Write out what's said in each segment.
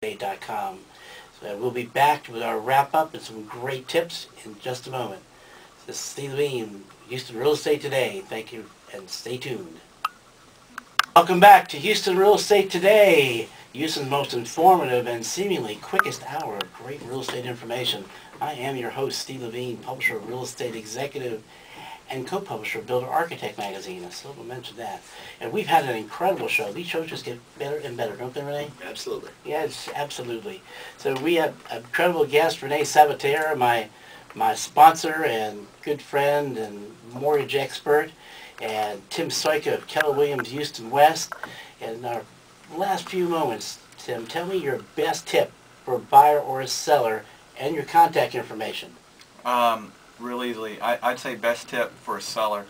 realestate.com. So we'll be back with our wrap-up and some great tips in just a moment. This is Steve Levine, Houston Real Estate Today. Thank you, and stay tuned. Welcome back to Houston Real Estate Today, Houston's most informative and seemingly quickest hour of great real estate information. I am your host, Steve Levine, publisher of Real Estate Executive and co-publisher of Builder Architect Magazine. I still haven't mentioned that. And we've had an incredible show. These shows just get better and better, don't they, Renee? Absolutely. Yes, absolutely. So we have an incredible guest, Renee Sabatier, my sponsor and good friend and mortgage expert, and Tim Soika of Keller Williams Houston West. And in our last few moments, Tim, tell me your best tip for a buyer or a seller and your contact information. Real easily, I'd say best tip for a seller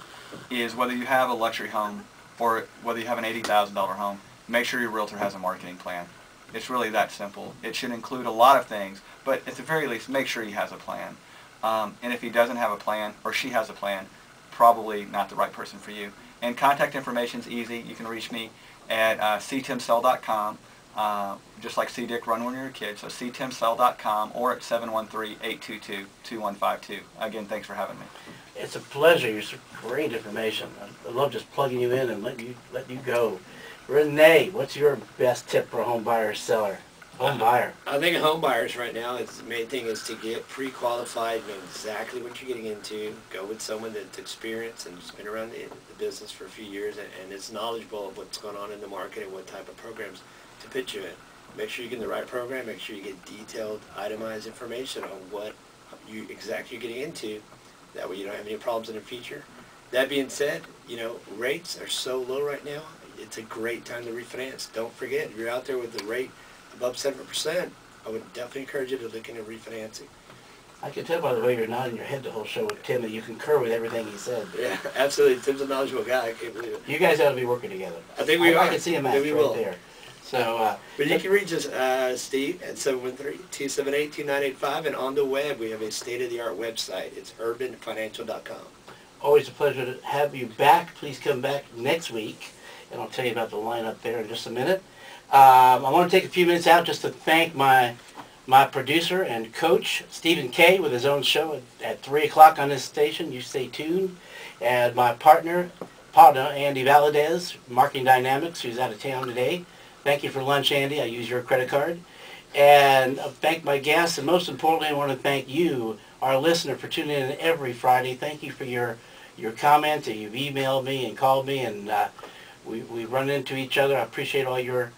is whether you have a luxury home or whether you have an $80,000 home, make sure your realtor has a marketing plan. It's really that simple. It should include a lot of things, but at the very least, make sure he has a plan. And if he doesn't have a plan, or she has a plan, probably not the right person for you. And contact information is easy. You can reach me at ctimsell.com, just like C-Dick Run When You're a Kid, so ctimsell.com, or at 713-822-2152. Again, thanks for having me. It's a pleasure. You're some great information. I love just plugging you in and letting you go. Renee, what's your best tip for a home buyer or seller? Home buyer. I think home buyers right now, the main thing is to get pre-qualified, know exactly what you're getting into. Go with someone that's experienced and has been around the business for a few years and is knowledgeable of what's going on in the market and what type of programs to pitch you in. Make sure you get in the right program. Make sure you get detailed, itemized information on what you exactly you're getting into. That way you don't have any problems in the future. That being said, rates are so low right now. It's a great time to refinance. Don't forget, if you're out there with the rate above 7%, I would definitely encourage you to look into refinancing. I can tell by the way you're nodding your head the whole show with Tim that you concur with everything he said. Yeah, absolutely. Tim's a knowledgeable guy. I can't believe it. You guys ought to be working together. I think we are. I can see a match right there. So, but you can reach us, Steve, at 713-278-2985, and on the web we have a state-of-the-art website. It's urbanfinancial.com. Always a pleasure to have you back. Please come back next week, and I'll tell you about the lineup there in just a minute. I want to take a few minutes out just to thank my producer and coach, Stephen Kay, with his own show at 3 o'clock on this station. You stay tuned. And my partner, Andy Valadez, Marketing Dynamics, who's out of town today. Thank you for lunch, Andy. I use your credit card. And thank my guests, and most importantly, I want to thank you, our listener, for tuning in every Friday. Thank you for your comments. You've emailed me and called me, and we run into each other. I appreciate all your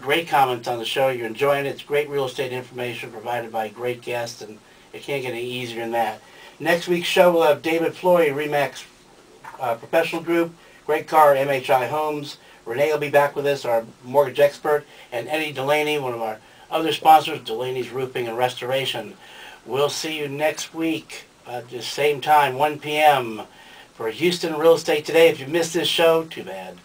great comments on the show. You're enjoying it. It's great real estate information provided by great guests, and it can't get any easier than that. Next week's show, we'll have David Flory, RE/MAX Professional Group, Great Car, MHI Homes. Renee will be back with us, our mortgage expert, and Eddie Delaney, one of our other sponsors, Delaney's Roofing and Restoration. We'll see you next week at the same time, 1 p.m. for Houston Real Estate Today. If you missed this show, too bad.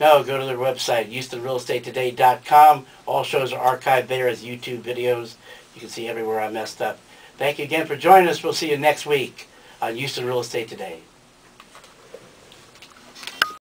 No, go to their website, HoustonRealEstateToday.com. All shows are archived there as YouTube videos. You can see everywhere I messed up. Thank you again for joining us. We'll see you next week on Houston Real Estate Today.